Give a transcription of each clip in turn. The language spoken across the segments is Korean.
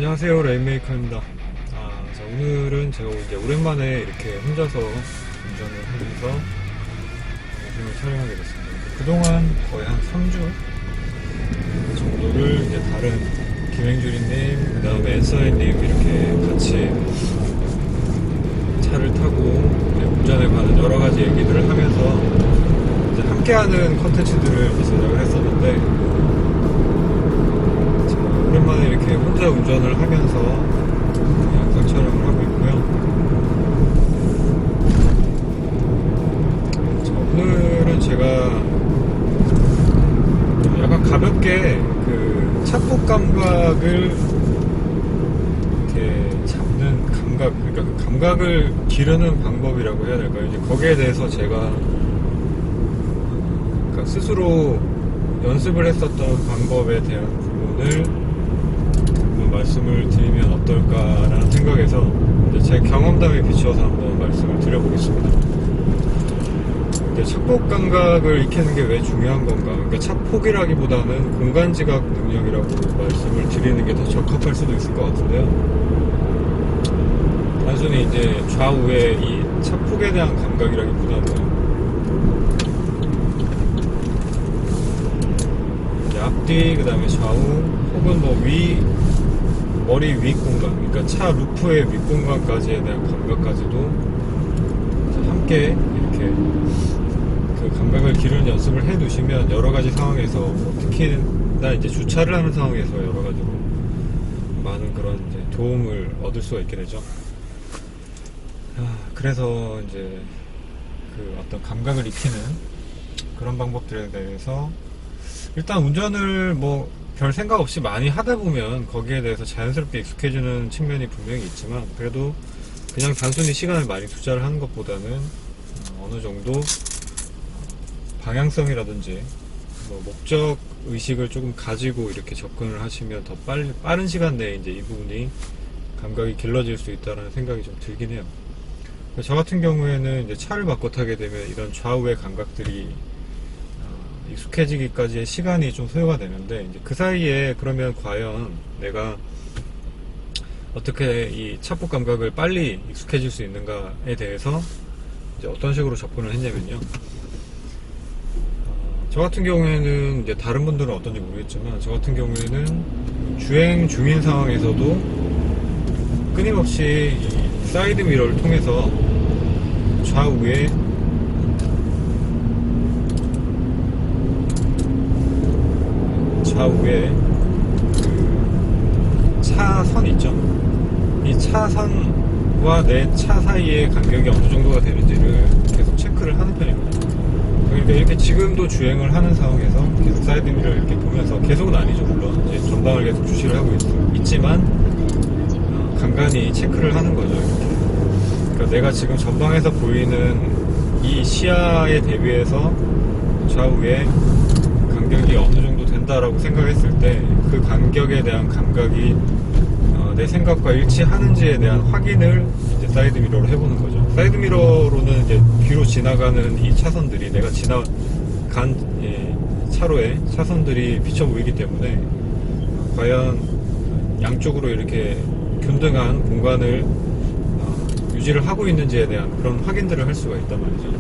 안녕하세요, 레인메이커입니다. 자, 오늘은 제가 이제 오랜만에 이렇게 혼자서 운전을 하면서 영상을 촬영하게 됐습니다. 그동안 거의 한 3주 정도를 이제 다른 김행주리님, 그 다음에 엔서이님 이렇게 같이 차를 타고 이제 운전에 관한 여러 가지 얘기들을 하면서 이제 함께하는 컨텐츠들을 제작을 했었는데, 오랜만에 이렇게 혼자 운전을 하면서 영상 촬영을 하고 있고요. 오늘은 제가 약간 가볍게 그 차폭 감각을 이렇게 잡는 감각, 그러니까 그 감각을 기르는 방법이라고 해야 될까요? 이제 거기에 대해서 제가 그러니까 스스로 연습을 했었던 방법에 대한 부분을 말씀을 드리면 어떨까라는 생각에서 제 경험담에 비추어서 한번 말씀을 드려보겠습니다. 차폭 감각을 익히는 게 왜 중요한 건가? 그러니까 차폭이라기보다는 공간지각 능력이라고 말씀을 드리는 게 더 적합할 수도 있을 것 같은데요. 단순히 이제 좌우의 이 차폭에 대한 감각이라기보다는 앞뒤, 그 다음에 좌우, 혹은 뭐 머리 윗 공간, 그러니까 차 루프의 윗 공간까지에 대한 감각까지도 함께 이렇게 그 감각을 기르는 연습을 해 두시면 여러 가지 상황에서, 특히나 이제 주차를 하는 상황에서 여러 가지로 많은 그런 이제 도움을 얻을 수가 있게 되죠. 그래서 이제 그 어떤 감각을 익히는 그런 방법들에 대해서 일단 운전을 뭐 별 생각 없이 많이 하다 보면 거기에 대해서 자연스럽게 익숙해지는 측면이 분명히 있지만, 그래도 그냥 단순히 시간을 많이 투자를 하는 것보다는 어느 정도 방향성이라든지 뭐 목적 의식을 조금 가지고 이렇게 접근을 하시면 더 빠른 시간 내에 이제 이 부분이 감각이 길러질 수 있다는 생각이 좀 들긴 해요. 저 같은 경우에는 이제 차를 바꿔 타게 되면 이런 좌우의 감각들이 익숙해지기까지의 시간이 좀 소요가 되는데, 이제 그 사이에 그러면 과연 내가 어떻게 이 차폭 감각을 빨리 익숙해질 수 있는가에 대해서 이제 어떤 식으로 접근을 했냐면요. 저 같은 경우에는 이제 다른 분들은 어떤지 모르겠지만, 저 같은 경우에는 주행 중인 상황에서도 끊임없이 이 사이드 미러를 통해서 좌우에 그 차선 있죠. 이 차선과 내 차 사이의 간격이 어느 정도가 되는지를 계속 체크를 하는 편입니다. 그러니까 이렇게 지금도 주행을 하는 상황에서 계속 사이드 미러를 이렇게 보면서, 계속은 아니죠, 물론 이제 전방을 계속 주시를 하고 있지만 간간히 체크를 하는 거죠. 이렇게. 그러니까 내가 지금 전방에서 보이는 이 시야에 대비해서 좌우에 간격이 어느 정도 된다라고 생각했을 때, 그 간격에 대한 감각이 내 생각과 일치하는지에 대한 확인을 이제 사이드 미러로 해보는 거죠. 사이드 미러로는 이제 뒤로 지나가는 이 차선들이, 내가 지나간 차로에 차선들이 비쳐 보이기 때문에 과연 양쪽으로 이렇게 균등한 공간을 유지를 하고 있는지에 대한 그런 확인들을 할 수가 있단 말이죠.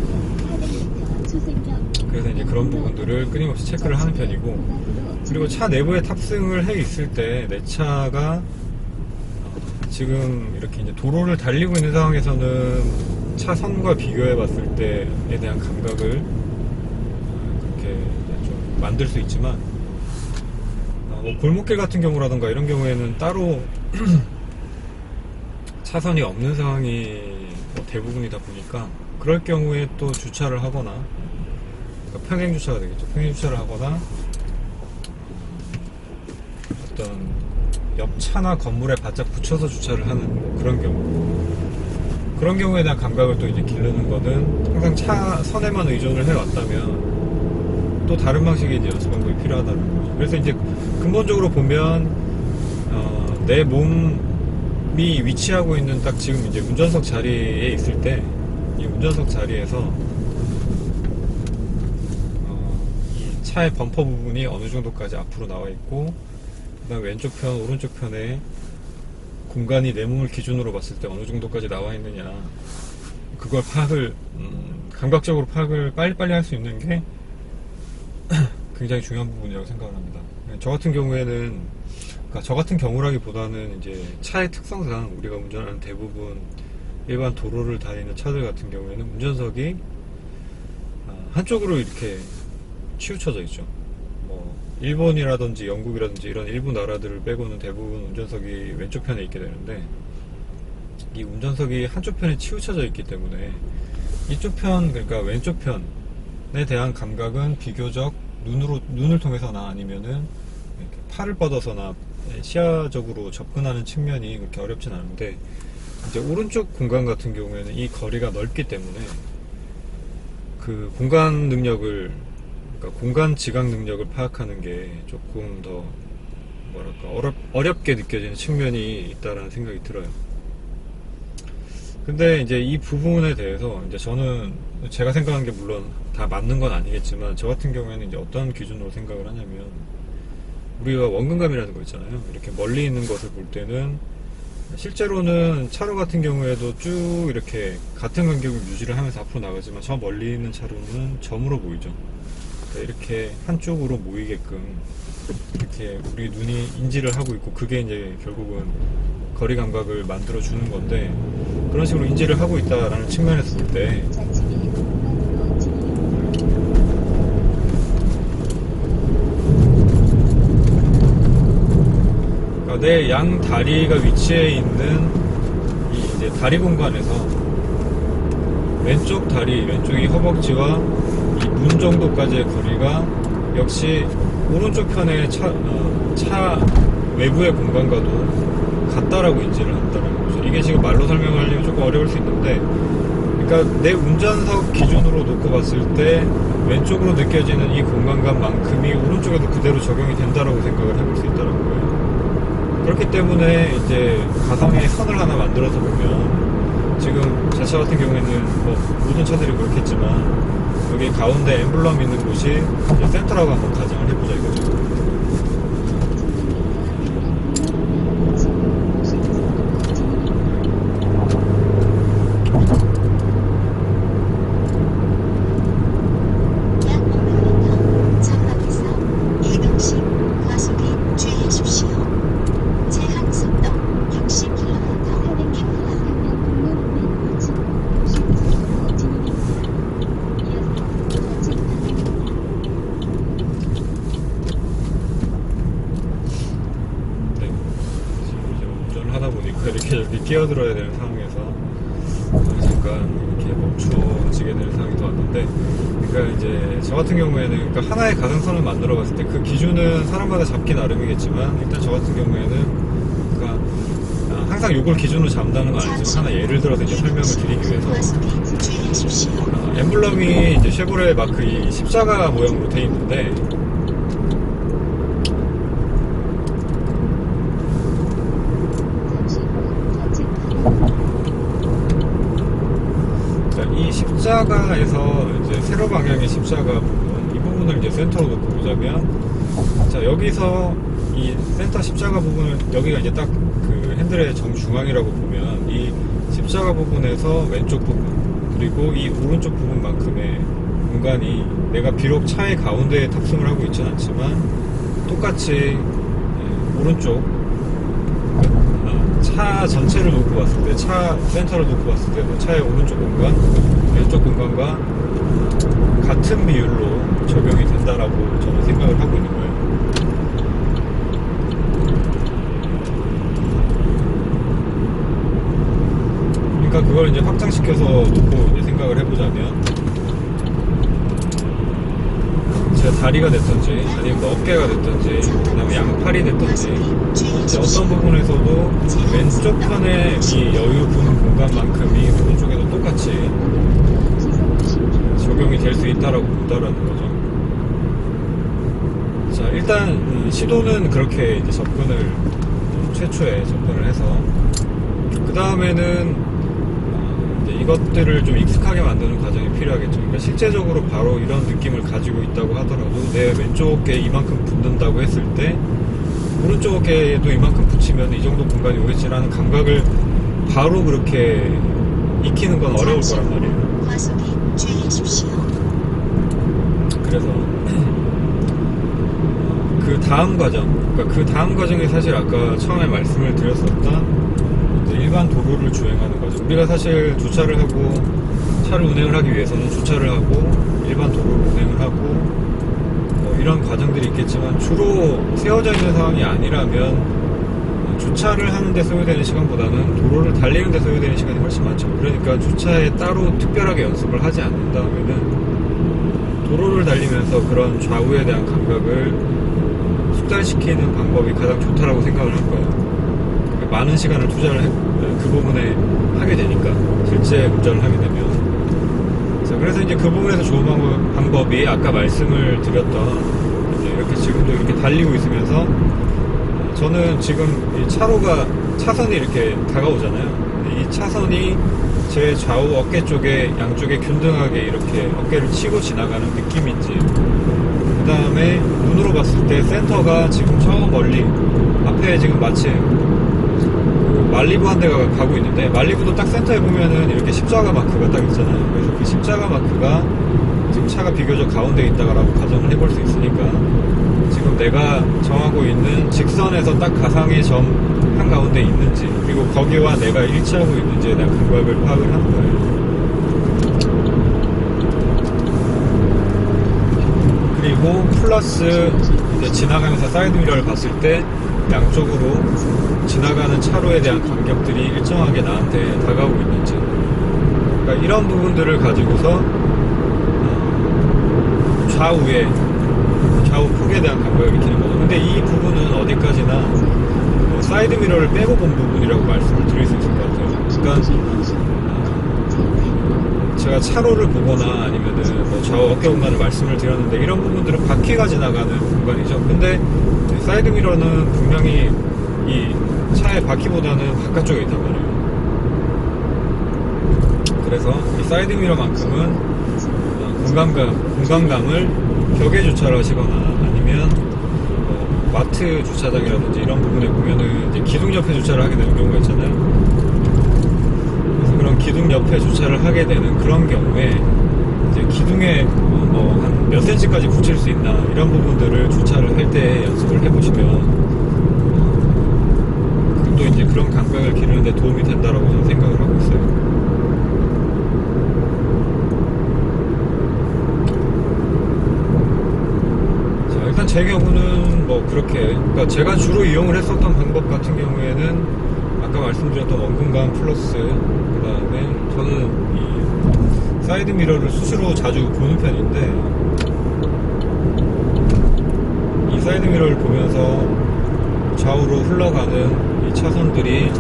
그래서 이제 그런 부분들을 끊임없이 체크를 하는 편이고, 그리고 차 내부에 탑승을 해 있을 때 내 차가 지금 이렇게 이제 도로를 달리고 있는 상황에서는 차선과 비교해 봤을 때에 대한 감각을 그렇게 좀 만들 수 있지만, 뭐 골목길 같은 경우라던가 이런 경우에는 따로 차선이 없는 상황이 뭐 대부분이다 보니까, 그럴 경우에 또 주차를 하거나, 그러니까 평행 주차가 되겠죠. 평행 주차를 하거나 어떤 옆 차나 건물에 바짝 붙여서 주차를 하는 뭐 그런 경우에 대한 감각을 또 이제 기르는 거는, 항상 차선에만 의존을 해왔다면 또 다른 방식의 이제 연습 방법이 필요하다는 거죠. 그래서 이제 근본적으로 보면 내 몸이 위치하고 있는 딱 지금 이제 운전석 자리에 있을 때, 이 운전석 자리에서 이 차의 범퍼 부분이 어느 정도까지 앞으로 나와 있고, 그 다음 왼쪽 편, 오른쪽 편에 공간이 내 몸을 기준으로 봤을 때 어느 정도까지 나와 있느냐, 그걸 파악을 감각적으로 파악을 빨리빨리 할 수 있는 게 굉장히 중요한 부분이라고 생각을 합니다. 저 같은 경우에는, 그러니까 저 같은 경우라기보다는 이제 차의 특성상 우리가 운전하는 대부분 일반 도로를 다니는 차들 같은 경우에는 운전석이 한쪽으로 이렇게 치우쳐져 있죠. 뭐 일본이라든지 영국이라든지 이런 일부 나라들을 빼고는 대부분 운전석이 왼쪽 편에 있게 되는데, 이 운전석이 한쪽 편에 치우쳐져 있기 때문에 이쪽 편, 그러니까 왼쪽 편에 대한 감각은 비교적 눈을 통해서나 아니면은 이렇게 팔을 뻗어서나 시야적으로 접근하는 측면이 그렇게 어렵진 않은데, 이제 오른쪽 공간 같은 경우에는 이 거리가 넓기 때문에 그 공간 능력을, 그러니까 공간 지각 능력을 파악하는 게 조금 더 뭐랄까 어렵게 느껴지는 측면이 있다라는 생각이 들어요. 근데 이제 이 부분에 대해서 이제 저는 제가 생각하는 게 물론 다 맞는 건 아니겠지만, 저 같은 경우에는 이제 어떤 기준으로 생각을 하냐면, 우리가 원근감이라는 거 있잖아요. 이렇게 멀리 있는 것을 볼 때는 실제로는 차로 같은 경우에도 쭉 이렇게 같은 간격을 유지를 하면서 앞으로 나가지만, 저 멀리 있는 차로는 점으로 보이죠. 그러니까 이렇게 한쪽으로 모이게끔 이렇게 우리 눈이 인지를 하고 있고, 그게 이제 결국은 거리 감각을 만들어 주는 건데, 그런 식으로 인지를 하고 있다라는 측면에서 볼 때, 그러니까 내 양 다리가 위치해 있는 이 이제 다리 공간에서 왼쪽 다리, 왼쪽이 허벅지와 이 문 정도까지의 거리가 역시 오른쪽 편의 차 외부의 공간과도 같다라고 인지를 한다는 거죠. 이게 지금 말로 설명하려면 조금 어려울 수 있는데, 그러니까 내 운전석 기준으로 놓고 봤을 때 왼쪽으로 느껴지는 이 공간감만큼이 오른쪽에도 그대로 적용이 된다라고 생각을 해볼 수 있다는 거예요. 그렇기 때문에 이제 가상의 선을 하나 만들어서 보면, 지금 제 차 같은 경우에는 뭐 모든 차들이 그렇겠지만, 여기 가운데 엠블럼 있는 곳이 이제 센터라고 한번 가정을 해보자 이거죠. 이렇게 끼어들어야 되는 상황에서 잠깐 이렇게 멈춰지게 되는 상황이 더 왔는데, 그러니까 이제 저 같은 경우에는, 그러니까 하나의 가상선을 만들어 봤을 때 그 기준은 사람마다 잡기 나름이겠지만, 일단 저 같은 경우에는 그러니까 항상 요걸 기준으로 잡는다는 건 아니지만, 하나 예를 들어서 이제 설명을 드리기 위해서, 엠블럼이 이제 쉐보레 마크 이 십자가 모양으로 돼 있는데, 이 십자가에서 이제 세로 방향의 십자가 부분, 이 부분을 이제 센터로 놓고 보자면, 자, 여기서 이 센터 십자가 부분을, 여기가 이제 딱 그 핸들의 정중앙이라고 보면, 이 십자가 부분에서 왼쪽 부분, 그리고 이 오른쪽 부분만큼의 공간이, 내가 비록 차의 가운데에 탑승을 하고 있지는 않지만 똑같이 오른쪽, 차 전체를 놓고 봤을 때, 차 센터를 놓고 봤을 때도 차의 오른쪽 공간, 왼쪽 공간과 같은 비율로 적용이 된다라고 저는 생각을 하고 있는 거예요. 그러니까 그걸 이제 확장시켜서 놓고 이제 생각을 해보자면, 제 다리가 됐든지 아니면 뭐 어깨가 됐든지 그다음에 양팔이 됐든지, 어떤 부분에서도 왼쪽 편의 이 여유 분 공간만큼이 오른쪽에도 똑같이 적용이 될 수 있다라고 본다라는 거죠. 자, 일단 시도는 그렇게 이제 접근을, 최초에 접근을 해서, 그 다음에는 이것들을 좀 익숙하게 만드는 과정이 필요하겠죠. 그러니까 실제적으로 바로 이런 느낌을 가지고 있다고 하더라도, 내 왼쪽에 이만큼 붙는다고 했을 때 오른쪽 어깨에도 이만큼 붙이면 이 정도 공간이 오겠지라는 감각을 바로 그렇게 익히는 건 어려울 거란 말이에요. 과속에 주의하십시오. 그래서 그 다음 과정, 그러니까 그 다음 과정이 사실 아까 처음에 말씀을 드렸었던 이제 일반 도로를 주행하는 과정. 우리가 사실 주차를 하고 차를 운행을 하기 위해서는 주차를 하고 일반 도로를 운행을 하고 뭐 이런 과정들이 있겠지만 주로 세워져 있는 상황이 아니라면 주차를 하는데 소요되는 시간보다는 도로를 달리는 데 소요되는 시간이 훨씬 많죠. 그러니까 주차에 따로 특별하게 연습을 하지 않는다면은 도로를 달리면서 그런 좌우에 대한 감각을 숙달시키는 방법이 가장 좋다라고 생각을 할 거예요. 많은 시간을 투자를 그 부분에 하게 되니까 실제 운전을 하게 되면. 그래서 이제 그 부분에서 좋은 방법이 아까 말씀을 드렸던 이제 이렇게 지금도 이렇게 달리고 있으면서 저는 지금 이 차선이 이렇게 다가오잖아요. 이 차선이 제 좌우 어깨 쪽에 양쪽에 균등하게 이렇게 어깨를 치고 지나가는 느낌인지, 그 다음에 눈으로 봤을 때 센터가 지금 저 멀리 앞에 지금 마침 말리부 한 대가 가고 있는데, 말리부도 딱 센터에 보면은 이렇게 십자가 마크가 딱 있잖아요. 그래서 그 십자가 마크가 지금 차가 비교적 가운데에 있다라고 가정을 해볼 수 있으니까 지금 내가 정하고 있는 직선에서 딱 가상의 점 한가운데 있는지, 그리고 거기와 내가 일치하고 있는지에 대한 감각을 파악을 하는 거예요. 그리고 플러스 이제 지나가면서 사이드미러를 봤을 때 양쪽으로 지나가는 차로에 대한 간격들이 일정하게 나한테 다가오고 있는지, 그러니까 이런 부분들을 가지고서 좌우 폭에 대한 감각을 익히는 거죠. 근데 이 부분은 어디까지나 사이드미러를 빼고 본 부분이라고 말씀을 드릴 수 있을 것 같아요. 그러니까 제가 차로를 보거나 아니면은 뭐 좌우 어깨 공간을 말씀을 드렸는데, 이런 부분들은 바퀴가 지나가는 공간이죠. 근데 사이드미러는 분명히 이 차의 바퀴보다는 바깥쪽에 있단 말이에요. 그래서 이 사이드미러만큼은 공간감을 벽에 주차를 하시거나 아니면 마트 주차장이라든지 이런 부분에 보면은 이제 기둥 옆에 주차를 하게 되는 경우가 있잖아요. 그래서 그런 기둥 옆에 주차를 하게 되는 그런 경우에 이제 기둥에 한 몇 cm까지 붙일 수 있나, 이런 부분들을 주차를 할 때 연습을 해보시면 또 이제 그런 감각을 기르는 데 도움이 된다라고 저는 생각을 하고 있어요. 일단 제 경우는 뭐 그렇게, 그러니까 제가 주로 이용을 했었던 방법 같은 경우에는 아까 말씀드렸던 원근감 플러스, 그 다음에 저는 이 사이드 미러를 수시로 자주 보는 편인데, 이 사이드 미러를 보면서 좌우로 흘러가는 이 차선들이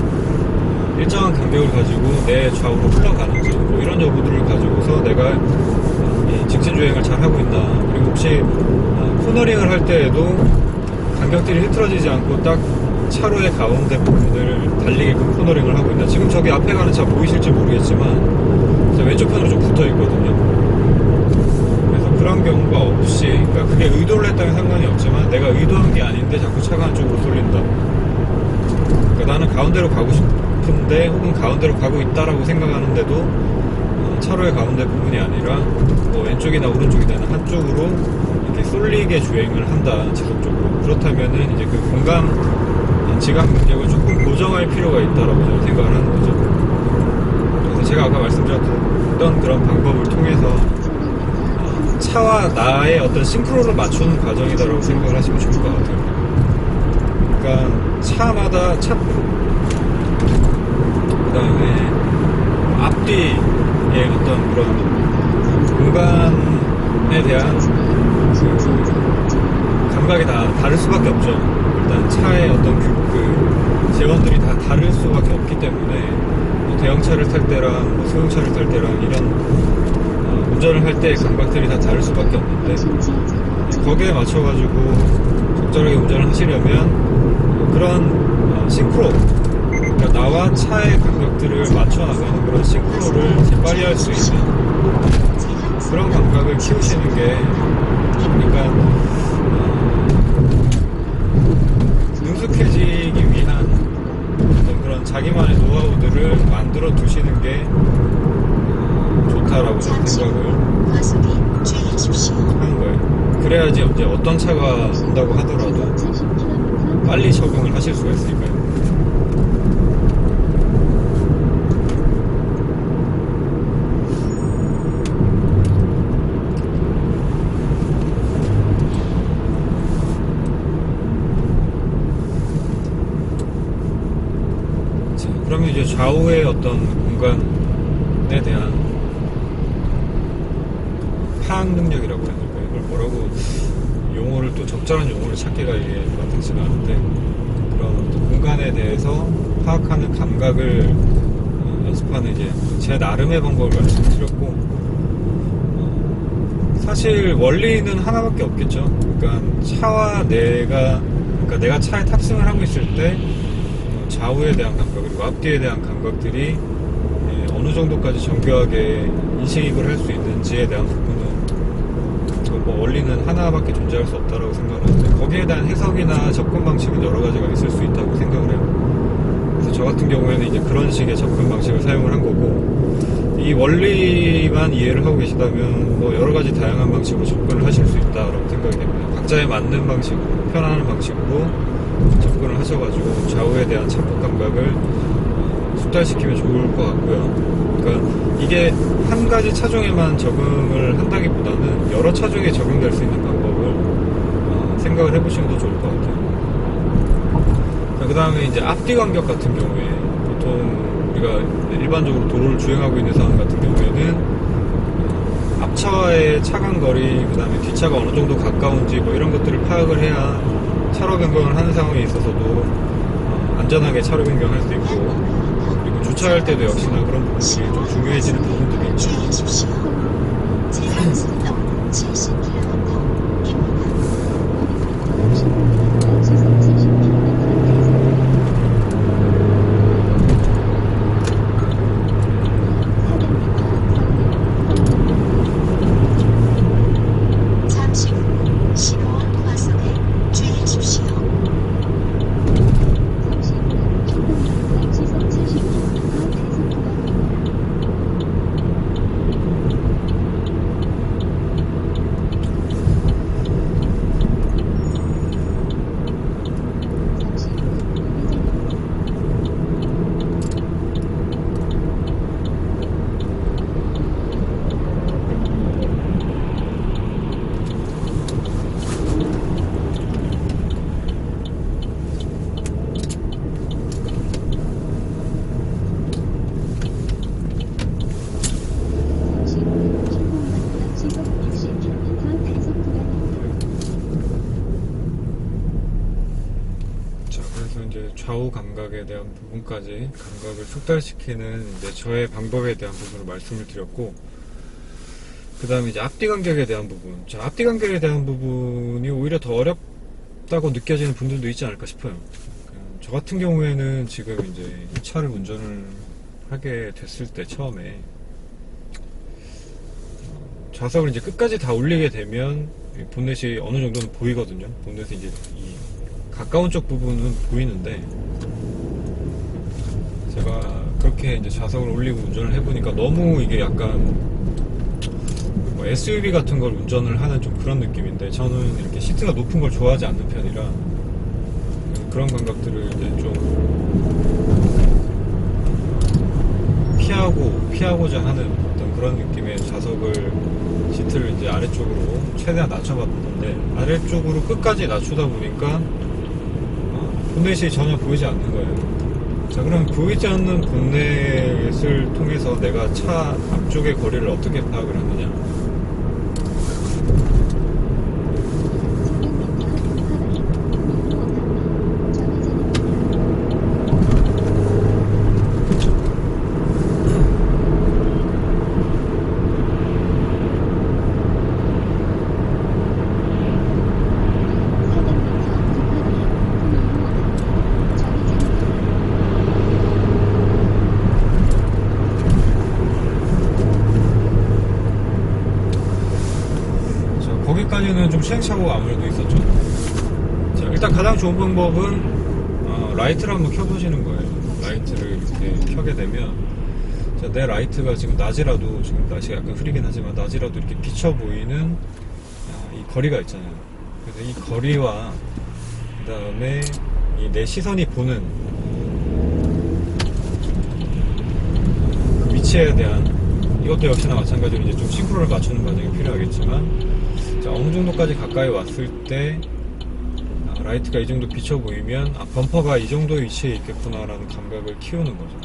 일정한 간격을 가지고 내 좌우로 흘러가는지, 뭐 이런 여부들을 가지고서 내가 이 직진 주행을 잘 하고 있나, 그리고 혹시 코너링을 할 때에도 간격들이 흐트러지지 않고 딱 차로의 가운데 부분을 달리게끔 코너링을 하고 있나. 지금 저기 앞에 가는 차 보이실지 모르겠지만 제 왼쪽 편으로 좀 붙어 있거든요. 그래서 그런 경우가 없이, 그러니까 그게 의도를 했다면 상관이 없지만 내가 의도한 게 아닌데 자꾸 차가 한쪽으로 쏠린다. 그러니까 나는 가운데로 가고 싶은데, 혹은 가운데로 가고 있다라고 생각하는데도 차로의 가운데 부분이 아니라 뭐 왼쪽이나 오른쪽이나 한쪽으로 이렇게 쏠리게 주행을 한다, 지속적으로. 그렇다면은 이제 그 공간 지각 능력을 조금 고정할 필요가 있다라고 저는 생각을 하는 거죠. 그래서 제가 아까 말씀드렸던 그런 방법을 통해서 차와 나의 어떤 싱크로를 맞추는 과정이다라고 생각을 하시면 좋을 것 같아요. 그러니까 차마다 차폭, 그 다음에 앞뒤의 어떤 그런 공간에 대한 그 감각이 다 다를 수밖에 없죠. 일단 차의 어떤 그 재원들이 다 다를 수밖에 없기 때문에 뭐 대형차를 탈 때랑 뭐 소형차를 탈 때랑 이런 운전을 할 때의 감각들이 다 다를 수밖에 없는데, 거기에 맞춰가지고 적절하게 운전을 하시려면 그런 싱크로, 그러니까 나와 차의 간격들을 맞춰 나가는 그런 싱크로를 발휘할 수 있는 그런 감각을 키우시는 게, 그러니까 어떤 차가 온다고 하더라도 빨리 적응을 하실 수가 있으니까요. 자, 그러면 이제 좌우의 어떤 공간에 대한 파악 능력이라고 해야 될까요? 이걸 뭐라고 용어를 또 적절한 용어를 찾기가 이게 마땅치가 않은데, 그런 어떤 공간에 대해서 파악하는 감각을 연습하는 이제 제 나름의 방법을 말씀드렸고, 사실 원리는 하나밖에 없겠죠. 그러니까 그러니까 내가 차에 탑승을 하고 있을 때 좌우에 대한 감각 그리고 앞뒤에 대한 감각들이 어느 정도까지 정교하게 인식을 할 수 있는지에 대한 부분은 뭐 원리는 하나밖에 존재할 수 없다고 생각을 하는데, 거기에 대한 해석이나 접근 방식은 여러 가지가 있을 수 있다고 생각을 해요. 그래서 저 같은 경우에는 이제 그런 식의 접근 방식을 사용을 한 거고, 이 원리만 이해를 하고 계시다면 뭐 여러 가지 다양한 방식으로 접근을 하실 수 있다라고 생각이 됩니다. 각자에 맞는 방식으로, 편안한 방식으로 접근을 하셔가지고 좌우에 대한 착복 감각을 숙달시키면 좋을 것 같고요. 그러니까 이게 한 가지 차종에만 적응을 한다기보다는 여러 차종에 적용될 수 있는 방법을 생각을 해보시면 더 좋을 것 같아요. 그 다음에 이제 앞뒤 간격 같은 경우에, 보통 우리가 일반적으로 도로를 주행하고 있는 상황 같은 경우에는 앞차와의 차간 거리, 그 다음에 뒷차가 어느 정도 가까운지 뭐 이런 것들을 파악을 해야 차로 변경을 하는 상황에 있어서도 안전하게 차로 변경할 수 있고, 그리고 주차할 때도 역시나 그런 부분들이 좀 중요해지는 부분들이 있죠. 주의하십시오. 제한속도 70km/h. 잠시 후 신호원 과속에 주의하십시오. 좌우 감각에 대한 부분까지 감각을 숙달시키는 이제 저의 방법에 대한 부분을 말씀을 드렸고, 그 다음에 이제 앞뒤 간격에 대한 부분. 자, 앞뒤 간격에 대한 부분이 오히려 더 어렵다고 느껴지는 분들도 있지 않을까 싶어요. 저 같은 경우에는 지금 이제 이 차를 운전을 하게 됐을 때 처음에 좌석을 이제 끝까지 다 올리게 되면 본넷이 어느 정도는 보이거든요. 본넷이 이제 이 가까운 쪽 부분은 보이는데, 제가 그렇게 이제 좌석을 올리고 운전을 해보니까 너무 이게 약간 뭐 SUV 같은 걸 운전을 하는 좀 그런 느낌인데, 저는 이렇게 시트가 높은 걸 좋아하지 않는 편이라 그런 감각들을 이제 좀 피하고자 하는 어떤 그런 느낌의 좌석을, 시트를 이제 아래쪽으로 최대한 낮춰봤는데, 아래쪽으로 끝까지 낮추다 보니까 본넷이 전혀 보이지 않는 거예요. 자, 그럼 보이지 않는 본넷을 통해서 내가 차 앞쪽의 거리를 어떻게 파악을 하느냐. 거기까지는 좀 시행착오가 아무래도 있었죠. 자, 일단 가장 좋은 방법은 라이트를 한번 켜보시는 거예요. 라이트를 이렇게 켜게 되면, 자, 내 라이트가 지금 낮이라도, 지금 날씨가 약간 흐리긴 하지만 낮이라도 이렇게 비쳐 보이는 이 거리가 있잖아요. 그래서 이 거리와 그 다음에 이 내 시선이 보는 그 위치에 대한, 이것도 역시나 마찬가지로 이제 좀 싱크로를 맞추는 과정이 필요하겠지만, 자, 어느 정도까지 가까이 왔을 때 라이트가 이 정도 비쳐 보이면 범퍼가 이 정도 위치에 있겠구나 라는 감각을 키우는 거죠.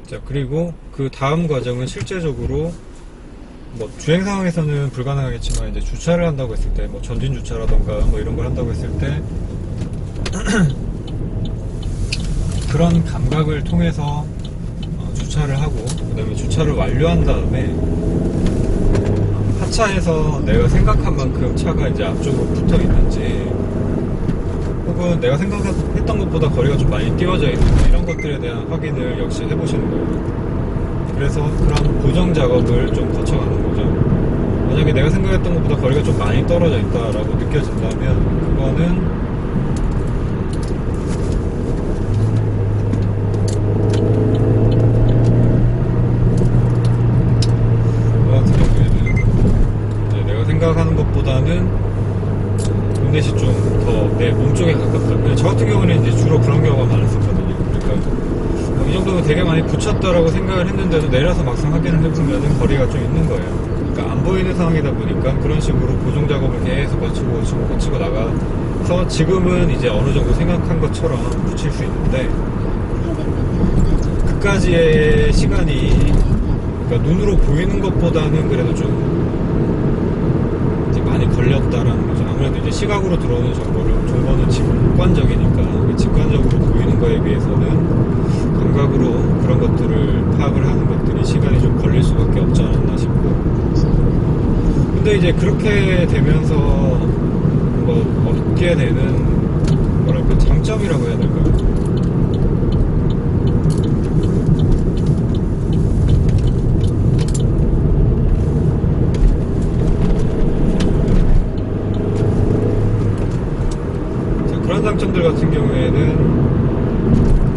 자, 그리고 그 다음 과정은 실제적으로 뭐 주행 상황에서는 불가능하겠지만, 이제 주차를 한다고 했을 때, 뭐 전진 주차라던가 뭐 이런 걸 한다고 했을 때 그런 감각을 통해서 주차를 하고, 그 다음에 주차를 완료한 다음에 하차해서 내가 생각한 만큼 차가 이제 앞쪽으로 붙어 있는지, 혹은 내가 생각했던 것보다 거리가 좀 많이 띄워져 있는지, 이런 것들에 대한 확인을 역시 해보시는 거예요. 그래서 그런 고정 작업을 좀 거쳐가는 거죠. 만약에 내가 생각했던 것보다 거리가 좀 많이 떨어져 있다라고 느껴진다면, 그거는 생각하는 것보다는 인넷이 좀 더 내 몸쪽에 가깝다. 저 같은 경우는 이제 주로 그런 경우가 많았었거든요. 그러니까 이 정도면 되게 많이 붙였다라고 생각을 했는데도 내려서 막상 확인을 해보면 거리가 좀 있는 거예요. 그러니까 안 보이는 상황이다 보니까 그런 식으로 고정 작업을 계속 거치고 나가서 지금은 이제 어느 정도 생각한 것처럼 붙일 수 있는데, 그까지의 시간이, 그러니까 눈으로 보이는 것보다는 그래도 좀 많이 걸렸다라는 거죠. 아무래도 이제 시각으로 들어오는 정보는 직관적이니까, 직관적으로 보이는 거에 비해서는 감각으로 그런 것들을 파악을 하는 것들이 시간이 좀 걸릴 수밖에 없지 않았나 싶고, 근데 이제 그렇게 되면서 뭐 얻게 되는 뭐랄까 장점이라고 해야 될까요? 그런 장점들 같은 경우에는,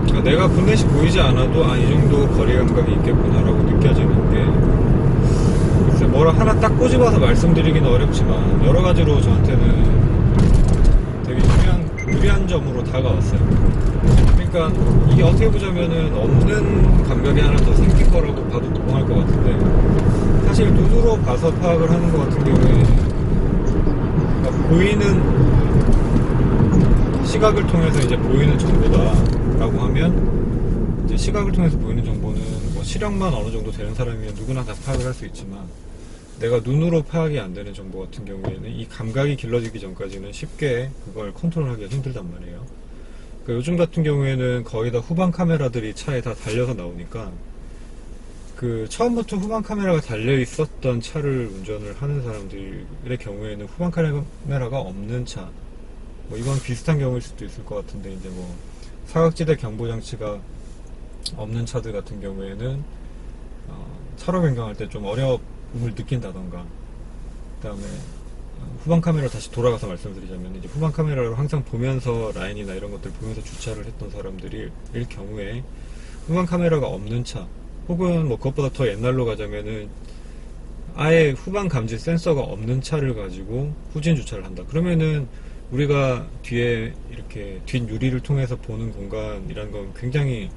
그러니까 내가 본넷이 보이지 않아도 이 정도 거리 감각이 있겠구나라고 느껴지는 게, 글쎄 뭐라 하나 딱 꼬집어서 말씀드리기는 어렵지만 여러 가지로 저한테는 되게 유리한 점으로 다가왔어요. 그러니까 이게 어떻게 보자면은 없는 감각이 하나 더 생긴 거라고 봐도 무방할 것 같은데, 사실 눈으로 봐서 파악을 하는 것 같은 경우에, 그러니까 보이는 시각을 통해서 이제 보이는 정보다라고 하면, 이제 시각을 통해서 보이는 정보는 뭐 시력만 어느 정도 되는 사람이면 누구나 다 파악을 할 수 있지만, 내가 눈으로 파악이 안 되는 정보 같은 경우에는 이 감각이 길러지기 전까지는 쉽게 그걸 컨트롤하기가 힘들단 말이에요. 그러니까 요즘 같은 경우에는 거의 다 후방 카메라들이 차에 다 달려서 나오니까, 그 처음부터 후방 카메라가 달려 있었던 차를 운전을 하는 사람들의 경우에는 후방 카메라가 없는 차, 뭐 이건 비슷한 경우일 수도 있을 것 같은데, 이제 뭐 사각지대 경보 장치가 없는 차들 같은 경우에는 차로 변경할 때 좀 어려움을 느낀다던가, 그 다음에 후방 카메라 다시 돌아가서 말씀드리자면, 이제 후방 카메라로 항상 보면서 라인이나 이런 것들 보면서 주차를 했던 사람들일 경우에 후방 카메라가 없는 차, 혹은 뭐 그것보다 더 옛날로 가자면은 아예 후방 감지 센서가 없는 차를 가지고 후진 주차를 한다. 그러면은 우리가 뒤에 이렇게 뒷유리를 통해서 보는 공간이라는 건 굉장히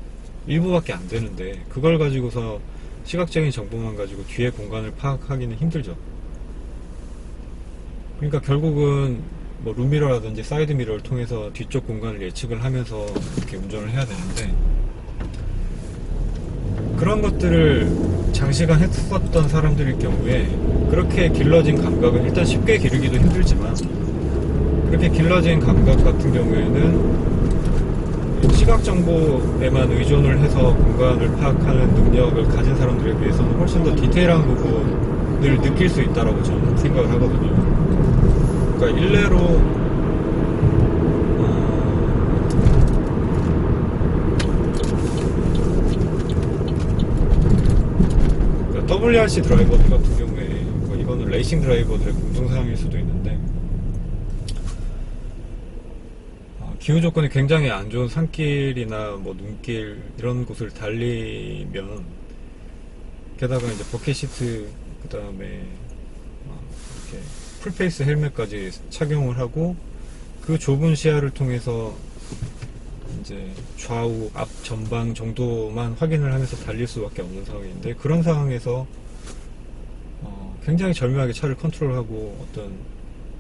일부밖에 안 되는데, 그걸 가지고서 시각적인 정보만 가지고 뒤에 공간을 파악하기는 힘들죠. 그러니까 결국은 뭐 룸미러라든지 사이드 미러를 통해서 뒤쪽 공간을 예측을 하면서 이렇게 운전을 해야 되는데, 그런 것들을 장시간 했었던 사람들일 경우에 그렇게 길러진 감각은 일단 쉽게 기르기도 힘들지만, 그렇게 길러진 감각 같은 경우에는 시각 정보에만 의존을 해서 공간을 파악하는 능력을 가진 사람들에 비해서는 훨씬 더 디테일한 부분을 느낄 수 있다고 저는 생각을 하거든요. 그러니까 일례로 WRC 드라이버들 같은 경우에, 뭐 이거는 레이싱 드라이버들의 공통사항일 수도 있는데, 기후 조건이 굉장히 안 좋은 산길이나 뭐 눈길 이런 곳을 달리면, 게다가 이제 버킷 시트 그 다음에 이렇게 풀페이스 헬멧까지 착용을 하고 그 좁은 시야를 통해서 이제 좌우 앞 전방 정도만 확인을 하면서 달릴 수밖에 없는 상황인데, 그런 상황에서 굉장히 절묘하게 차를 컨트롤하고 어떤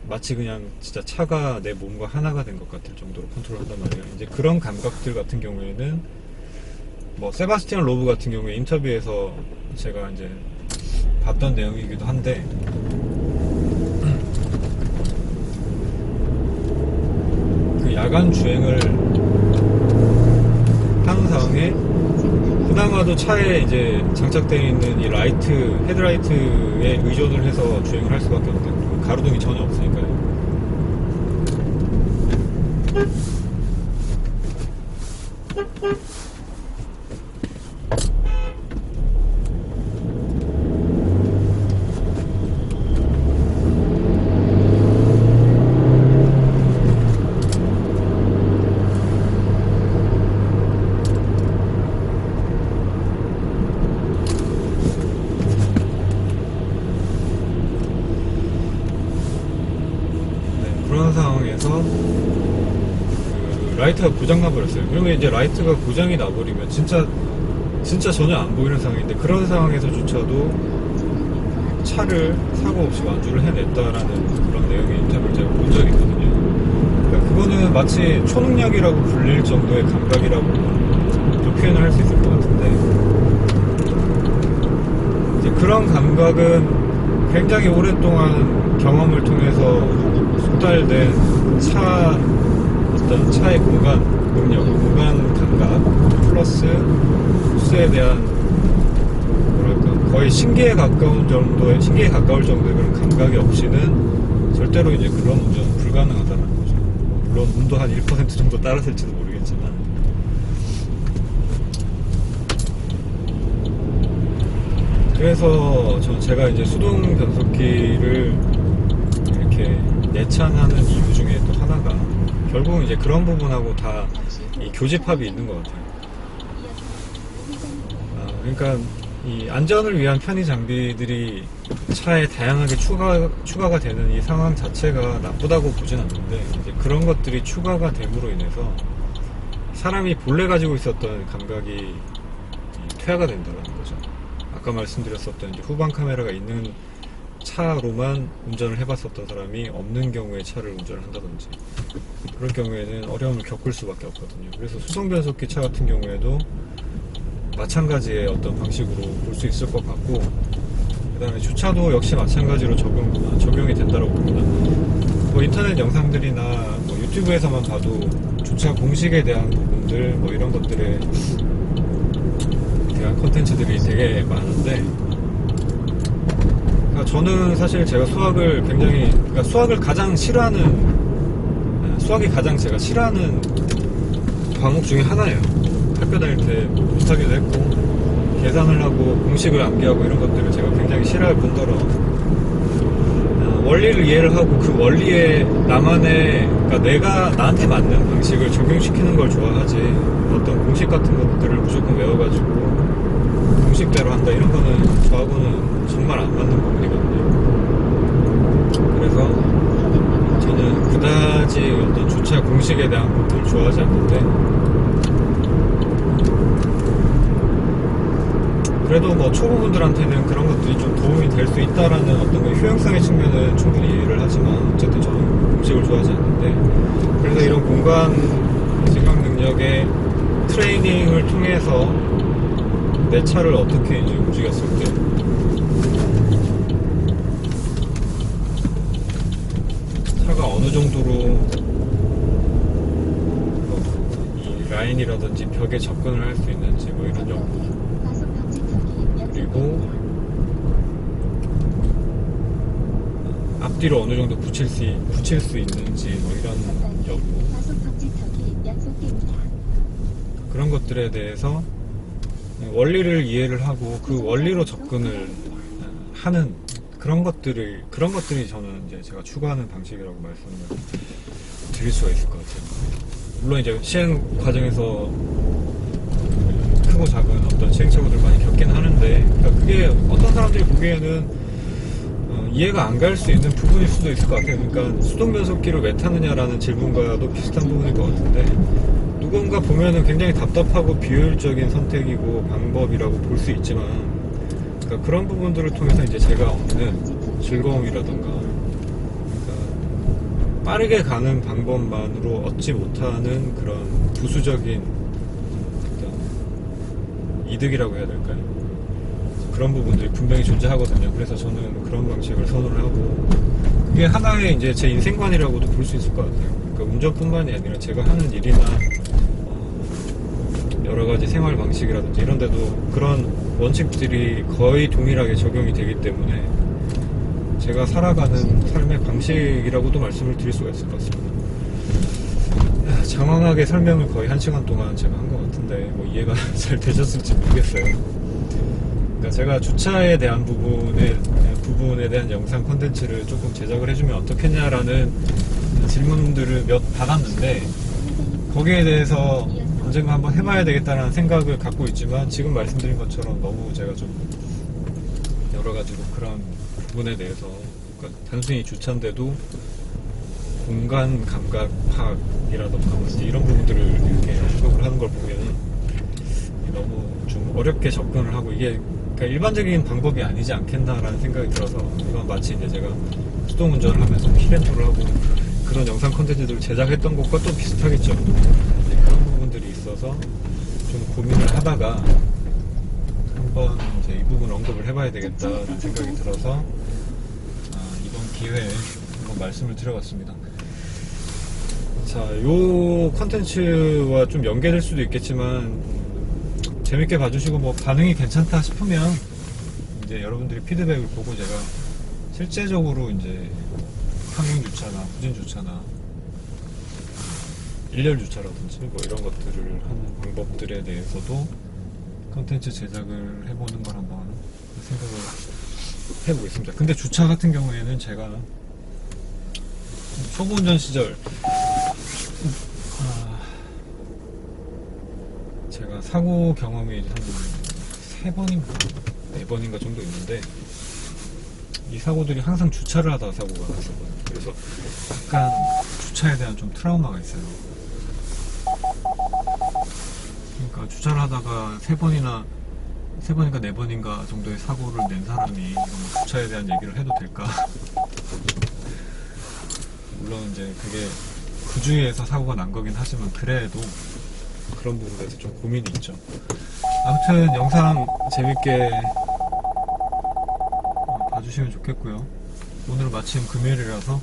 마치 그냥 진짜 차가 내 몸과 하나가 된 것 같을 정도로 컨트롤한단 말이에요. 이제 그런 감각들 같은 경우에는 뭐 세바스티안 로브 같은 경우에 인터뷰에서 제가 이제 봤던 내용이기도 한데, 그 야간 주행을 하는 상황에 그나마도 차에 이제 장착되어 있는 이 라이트, 헤드라이트에 의존을 해서 주행을 할 수밖에 없는, 가로등이 전혀 없으니까요. 그런 상황에서 그 라이트가 고장 나버렸어요. 그러면 이제 라이트가 고장이 나버리면 진짜 전혀 안 보이는 상황인데, 그런 상황에서조차도 차를 사고 없이 완주를 해냈다라는 그런 내용의 인터뷰를 제가 본 적이 있거든요. 그러니까 그거는 마치 초능력이라고 불릴 정도의 감각이라고 좀 표현을 할 수 있을 것 같은데, 이제 그런 감각은 굉장히 오랫동안 경험을 통해서 숙달된 어떤 차의 공간 능력, 공간 감각 플러스 수세에 대한 뭐랄까 거의 신기에 가까울 정도의 그런 감각이 없이는 절대로 이제 그런 운전은 불가능하다는 거죠. 물론 운도 한 1% 정도 따랐을지도 모르겠지만, 그래서 제가 이제 수동 변속기를 이렇게 내찬하는 이유 중에 또 하나가 결국은 이제 그런 부분하고 다 이 교집합이 있는 것 같아요. 그러니까 이 안전을 위한 편의 장비들이 차에 다양하게 추가가 되는 이 상황 자체가 나쁘다고 보진 않는데, 이제 그런 것들이 추가가 됨으로 인해서 사람이 본래 가지고 있었던 감각이 퇴화가 된다는 거죠. 아까 말씀드렸었던 이제 후방 카메라가 있는 차로만 운전을 해봤었던 사람이 없는 경우에 차를 운전을 한다든지, 그럴 경우에는 어려움을 겪을 수밖에 없거든요. 그래서 수동 변속기 차 같은 경우에도 마찬가지의 어떤 방식으로 볼 수 있을 것 같고, 그 다음에 주차도 역시 마찬가지로 적용이 된다고 봅니다. 뭐 인터넷 영상들이나 뭐 유튜브에서만 봐도 주차 공식에 대한 부분들, 뭐 이런 것들에 대한 콘텐츠들이 되게 많은데, 그러니까 저는 사실 제가 수학을 가장 싫어하는, 수학이 가장 제가 싫어하는 과목 중에 하나예요. 학교 다닐 때 못하기도 했고, 계산을 하고 공식을 암기하고 이런 것들을 제가 굉장히 싫어할 뿐더러, 원리를 이해를 하고 그 원리에 그러니까 내가 나한테 맞는 방식을 적용시키는 걸 좋아하지, 어떤 공식 같은 것들을 무조건 외워가지고 공식대로 한다 이런 거는 저하고는 정말 안 맞는 부분이거든요. 그래서 저는 그다지 어떤 주차 공식에 대한 부분을 좋아하지 않는데, 그래도 뭐 초보분들한테는 그런 것들이 좀 도움이 될 수 있다라는 어떤 그 효용성의 측면은 충분히 이해를 하지만, 어쨌든 저는 공식을 좋아하지 않는데, 그래서 이런 공간 지각 능력의 트레이닝을 통해서 내 차를 어떻게 이제 움직였을 때 차가 어느 정도로 이 라인이라든지 벽에 접근을 할 수 있는지 뭐 이런 정도, 그리고 앞뒤로 어느 정도 붙일 수 있는지 뭐 이런 여부, 그런 것들에 대해서 원리를 이해를 하고 그 원리로 접근을 하는 그런 것들이 저는 이제 제가 추구하는 방식이라고 말씀을 드릴 수가 있을 것 같아요. 물론 이제 시행 과정에서 크고 작은 어떤 시행착오들 많이 겪긴 하는데, 그러니까 그게 어떤 사람들이 보기에는 이해가 안 갈 수 있는 부분일 수도 있을 것 같아요. 그러니까 수동 변속기를 왜 타느냐라는 질문과도 비슷한 부분일 것 같은데, 누군가 보면은 굉장히 답답하고 비효율적인 선택이고 방법이라고 볼 수 있지만, 그러니까 그런 부분들을 통해서 이제 제가 얻는 즐거움이라던가, 그러니까 빠르게 가는 방법만으로 얻지 못하는 그런 부수적인 어떤 이득이라고 해야 될까요? 그런 부분들이 분명히 존재하거든요. 그래서 저는 그런 방식을 선호를 하고, 그게 하나의 이제 제 인생관이라고도 볼 수 있을 것 같아요. 그러니까 운전뿐만이 아니라 제가 하는 일이나 여러 가지 생활 방식이라든지 이런 데도 그런 원칙들이 거의 동일하게 적용이 되기 때문에 제가 살아가는 삶의 방식이라고도 말씀을 드릴 수가 있을 것 같습니다. 장황하게 설명을 거의 1시간 동안 제가 한 것 같은데 뭐 이해가 잘 되셨을지 모르겠어요. 그러니까 제가 주차에 대한 부분에 대한 영상 콘텐츠를 조금 제작을 해주면 어떻겠냐라는 질문들을 몇 받았는데, 거기에 대해서 언젠가 한번 해봐야 되겠다는 생각을 갖고 있지만, 지금 말씀드린 것처럼 너무 제가 좀 여러 가지로 그런 부분에 대해서, 그러니까 단순히 주차인데도 공간 감각 파악이라던가 뭐 이런 부분들을 이렇게 해석을 하는 걸 보면 너무 좀 어렵게 접근을 하고, 이게 그러니까 일반적인 방법이 아니지 않겠나라는 생각이 들어서, 이건 마치 이제 제가 수동 운전을 하면서 키렌토를 하고 그런 영상 콘텐츠들을 제작했던 것과 또 비슷하겠죠. 그런 부분들이 있어서 좀 고민을 하다가 한번 이제 이 부분 언급을 해봐야 되겠다는 생각이 들어서 이번 기회에 한번 말씀을 드려봤습니다. 자, 요 콘텐츠와 좀 연계될 수도 있겠지만 재밌게 봐주시고 뭐 반응이 괜찮다 싶으면 이제 여러분들이 피드백을 보고 제가 실제적으로 이제 평행 주차나 후진 주차나 일렬 주차라든지 뭐 이런 것들을 하는 방법들에 대해서도 콘텐츠 제작을 해보는 걸 한번 생각을 해보겠습니다. 근데 주차 같은 경우에는 제가 초보 운전 시절 제가 사고 경험이 한 3번인가 4번인가 정도 있는데, 이 사고들이 항상 주차를 하다가 사고가 났었거든요. 그래서 약간 주차에 대한 좀 트라우마가 있어요. 그러니까 주차를 하다가 3번인가 4번인가 정도의 사고를 낸 사람이 이런 뭐 주차에 대한 얘기를 해도 될까? 물론 이제 그게 그 주위에서 사고가 난 거긴 하지만, 그래도 그런 부분에 대해서 좀 고민이 있죠. 아무튼 영상 재밌게 봐주시면 좋겠고요. 오늘 마침 금요일이라서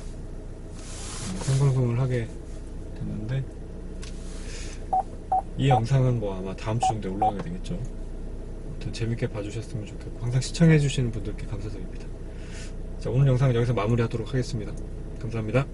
생방송을 하게 됐는데, 이 영상은 뭐 아마 다음 주 정도에 올라가게 되겠죠. 아무튼 재밌게 봐주셨으면 좋겠고, 항상 시청해주시는 분들께 감사드립니다. 자, 오늘 영상은 여기서 마무리하도록 하겠습니다. 감사합니다.